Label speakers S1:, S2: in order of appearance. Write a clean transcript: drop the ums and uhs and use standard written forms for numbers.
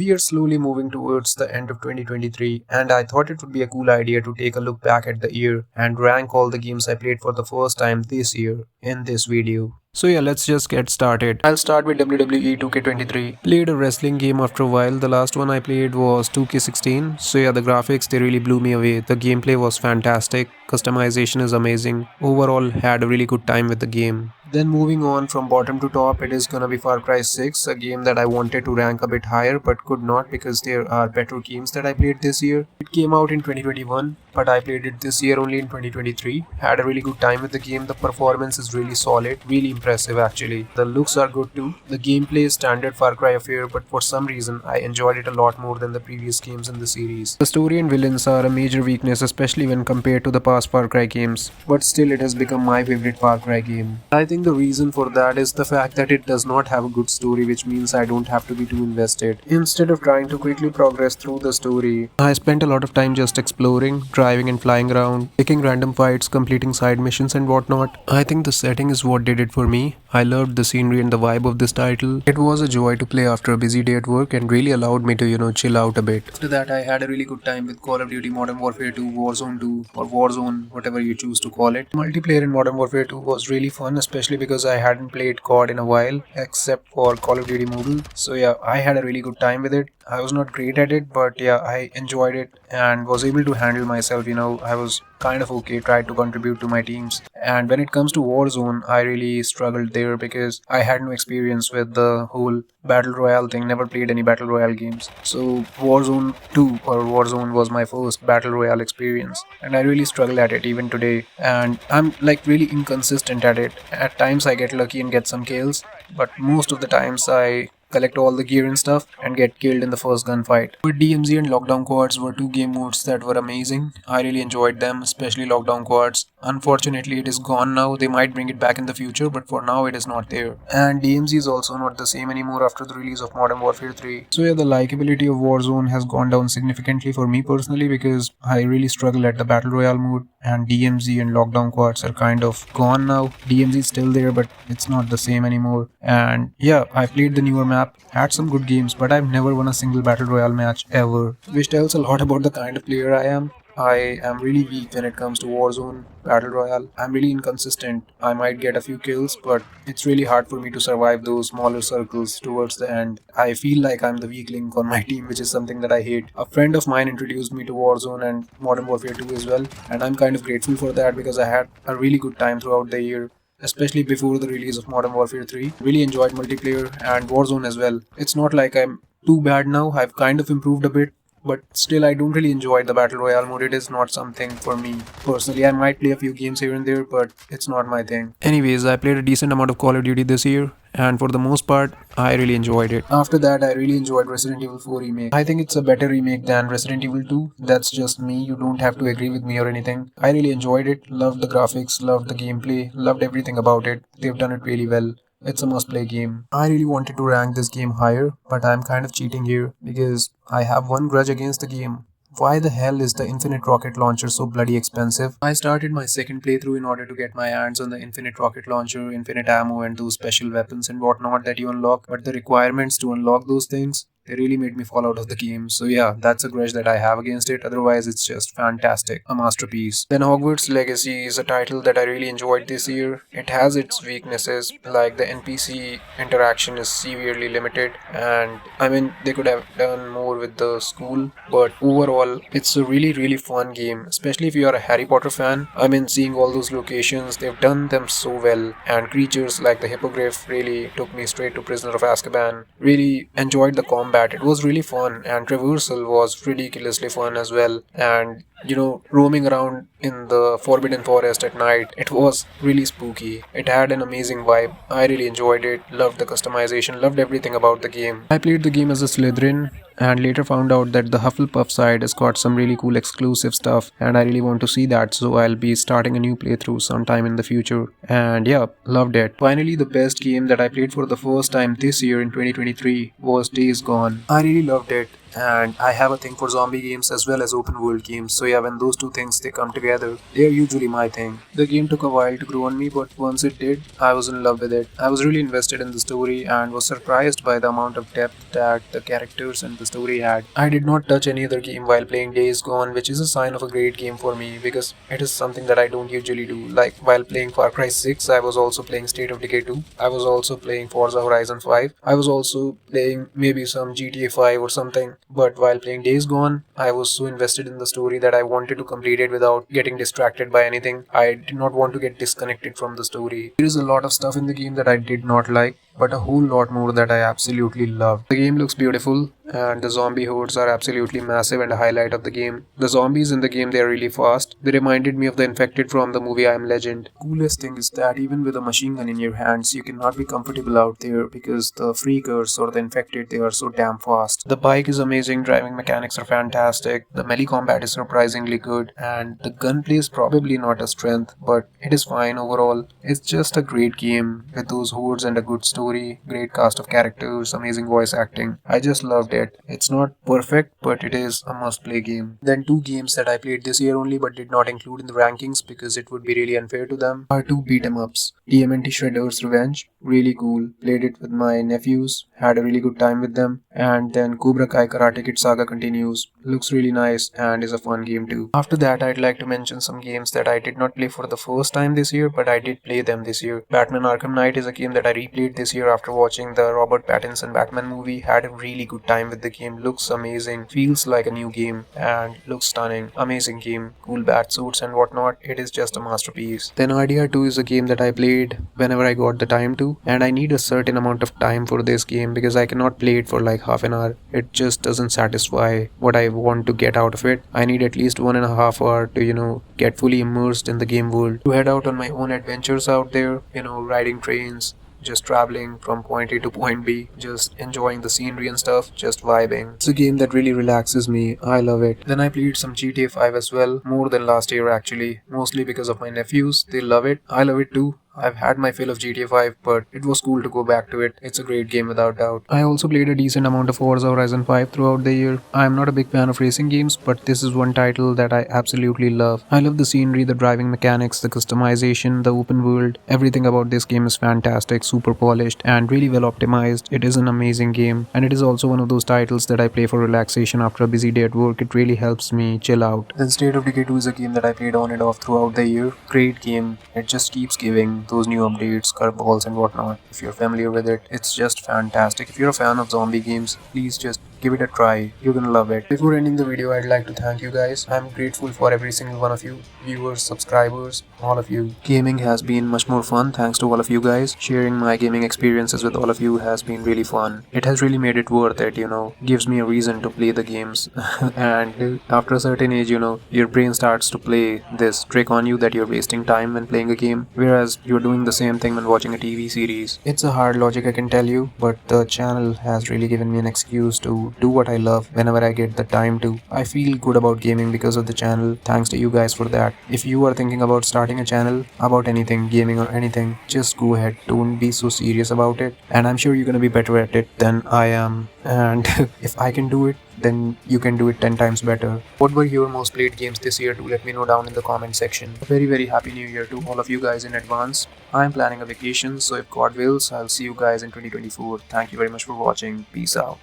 S1: We are slowly moving towards the end of 2023, and I thought it would be a cool idea to take a look back at the year and rank all the games I played for the first time this year in this video. So yeah, let's just get started. I'll start with WWE 2K23. Played a wrestling game after a while. The last one I played was 2K16. So yeah, the graphics they really blew me away. The gameplay was fantastic. Customization is amazing. Overall, had a really good time with the game. Then moving on from bottom to top, it is gonna be Far Cry 6, a game that I wanted to rank a bit higher but could not because there are better games that I played this year. It came out in 2021, but I played it this year only in 2023. Had a really good time with the game. The performance is really solid, really impressive actually. The looks are good too. The gameplay is standard Far Cry affair, but for some reason I enjoyed it a lot more than the previous games in the series. The story and villains are a major weakness, especially when compared to the past Far Cry games, but still it has become my favorite Far Cry game. I think the reason for that is the fact that it does not have a good story, which means I don't have to be too invested. Instead of trying to quickly progress through the story, I spent a lot of time just exploring, driving and flying around, picking random fights, completing side missions and whatnot. I think the setting is what did it for me. I loved the scenery and the vibe of this title. It was a joy to play after a busy day at work and really allowed me to chill out a bit. After that, I had a really good time with Call of Duty Modern Warfare 2, Warzone 2, or Warzone, whatever you choose to call it. Multiplayer in Modern Warfare 2 was really fun, especially because I hadn't played COD in a while, except for Call of Duty Mobile. So yeah, I had a really good time with it. I was not great at it, but yeah, I enjoyed it and was able to handle myself. I was kind of okay, tried to contribute to my teams. And when it comes to Warzone, I really struggled there because I had no experience with the whole battle royale thing, never played any battle royale games. So Warzone 2 or Warzone was my first battle royale experience, and I really struggle at it even today. And I'm like really inconsistent at it. At times I get lucky and get some kills, but most of the times I collect all the gear and stuff and get killed in the first gunfight. But DMZ and Lockdown Quads were two game modes that were amazing. I really enjoyed them, especially Lockdown Quads. Unfortunately, it is gone now. They might bring it back in the future, but for now it is not there. And DMZ is also not the same anymore after the release of Modern Warfare 3. So yeah, the likability of Warzone has gone down significantly for me personally because I really struggle at the Battle Royale mode, and DMZ and Lockdown Quads are kind of gone now. DMZ is still there, but it's not the same anymore. And yeah, I played the newer map, had some good games, but I've never won a single Battle Royale match ever, which tells a lot about the kind of player I am. I am really weak when it comes to Warzone, Battle Royale. I'm really inconsistent. I might get a few kills, but it's really hard for me to survive those smaller circles towards the end. I feel like I'm the weak link on my team, which is something that I hate. A friend of mine introduced me to Warzone and Modern Warfare 2 as well, and I'm kind of grateful for that because I had a really good time throughout the year, especially before the release of Modern Warfare 3. Really enjoyed multiplayer and Warzone as well. It's not like I'm too bad now, I've kind of improved a bit, but still I don't really enjoy the Battle Royale mode. It is not something for me. Personally, I might play a few games here and there, but it's not my thing. Anyways, I played a decent amount of Call of Duty this year, and for the most part, I really enjoyed it. After that, I really enjoyed Resident Evil 4 remake. I think it's a better remake than Resident Evil 2. That's just me. You don't have to agree with me or anything. I really enjoyed it. Loved the graphics, loved the gameplay, loved everything about it. They've done it really well. It's a must play game. I really wanted to rank this game higher, but I'm kind of cheating here because I have one grudge against the game. Why the hell is the Infinite Rocket Launcher so bloody expensive? I started my second playthrough in order to get my hands on the Infinite Rocket Launcher, infinite ammo, and those special weapons and whatnot that you unlock, but the requirements to unlock those things, they really made me fall out of the game. So yeah, that's a grudge that I have against it. Otherwise, it's just fantastic. A masterpiece. Then Hogwarts Legacy is a title that I really enjoyed this year. It has its weaknesses, like the NPC interaction is severely limited, and I mean, they could have done more with the school, but overall, it's a really fun game, especially if you are a Harry Potter fan. I mean, seeing all those locations, they've done them so well, and creatures like the Hippogriff really took me straight to Prisoner of Azkaban. Really enjoyed the combat. It was really fun, and traversal was ridiculously fun as well. And roaming around in the Forbidden Forest at night, it was really spooky. It had an amazing vibe. I really enjoyed it, loved the customization, loved everything about the game. I played the game as a Slytherin and later found out that the Hufflepuff side has got some really cool exclusive stuff, and I really want to see that, so I'll be starting a new playthrough sometime in the future. And yeah, loved it. Finally, the best game that I played for the first time this year in 2023 was Days Gone. I really loved it. and I have a thing for zombie games as well as open world games. So yeah, when those two things they come together, they are usually my thing. The game took a while to grow on me, but once it did, I was in love with it. I was really invested in the story and was surprised by the amount of depth that the characters and the story had. I did not touch any other game while playing Days Gone, which is a sign of a great game for me because it is something that I don't usually do. Like while playing Far Cry 6, I was also playing State of Decay 2. I was also playing Forza Horizon 5. I was also playing maybe some GTA 5 or something. But while playing Days Gone, I was so invested in the story that I wanted to complete it without getting distracted by anything. I did not want to get disconnected from the story. There is a lot of stuff in the game that I did not like, but a whole lot more that I absolutely love. The game looks beautiful, and the zombie hordes are absolutely massive and a highlight of the game. The zombies in the game, they are really fast. They reminded me of the infected from the movie I Am Legend. Coolest thing is that even with a machine gun in your hands, you cannot be comfortable out there because the freakers or the infected, they are so damn fast. The bike is amazing, driving mechanics are fantastic, the melee combat is surprisingly good, and the gunplay is probably not a strength, but it is fine overall. It's just a great game with those hordes and a good story, great cast of characters, amazing voice acting. I just loved it. It's not perfect, but it is a must play game. Then two games that I played this year only but did not include in the rankings because it would be really unfair to them are two beat 'em ups. TMNT Shredder's Revenge, really cool. Played it with my nephews, had a really good time with them. And then Cobra Kai Karate Kid Saga continues. Looks really nice and is a fun game too. After that, I'd like to mention some games that I did not play for the first time this year, but I did play them this year. Batman Arkham Knight is a game that I replayed this year after watching the Robert Pattinson Batman movie. Had a really good time with the game. Looks amazing, feels like a new game, and looks stunning. Amazing game, cool bat suits and whatnot. It is just a masterpiece. Then Idea 2 is a game that I played whenever I got the time to, and I need a certain amount of time for this game because I cannot play it for like half an hour. It just doesn't satisfy what I want to get out of it. I need at least 1.5 hours to, get fully immersed in the game world, to head out on my own adventures out there, riding trains, just traveling from point A to point B, just enjoying the scenery and stuff, just vibing. It's a game that really relaxes me. I love it. Then I played some GTA 5 as well, more than last year actually, mostly because of my nephews. They love it. I love it too. I've had my fill of GTA 5, but it was cool to go back to it. It's a great game without doubt. I also played a decent amount of Forza Horizon 5 throughout the year. I am not a big fan of racing games, but this is one title that I absolutely love. I love the scenery, the driving mechanics, the customization, the open world. Everything about this game is fantastic, super polished, and really well optimized. It is an amazing game, and it is also one of those titles that I play for relaxation after a busy day at work. It really helps me chill out. Then State of Decay 2 is a game that I played on and off throughout the year. Great game. It just keeps giving those new updates, curveballs and whatnot. If you're familiar with it, it's just fantastic. If you're a fan of zombie games, please just give it a try. You're gonna love it. Before ending the video, I'd like to thank you guys. I'm grateful for every single one of you, viewers, subscribers, all of you. Gaming has been much more fun thanks to all of you guys. Sharing my gaming experiences with all of you has been really fun. It has really made it worth it, gives me a reason to play the games. And after a certain age, your brain starts to play this trick on you that you're wasting time when playing a game, whereas you're doing the same thing when watching a TV series. It's a hard logic, I can tell you, but the channel has really given me an excuse to do what I love whenever I get the time to. I feel good about gaming because of the channel. Thanks to you guys for that. If you are thinking about starting a channel about anything, gaming or anything, just go ahead. Don't be so serious about it. And I'm sure you're gonna be better at it than I am. And if I can do it, then you can do it 10 times better. What were your most played games this year? Do let me know down in the comment section. A very very happy new year to all of you guys in advance. I'm planning a vacation, so if God wills, I'll see you guys in 2024. Thank you very much for watching. Peace out.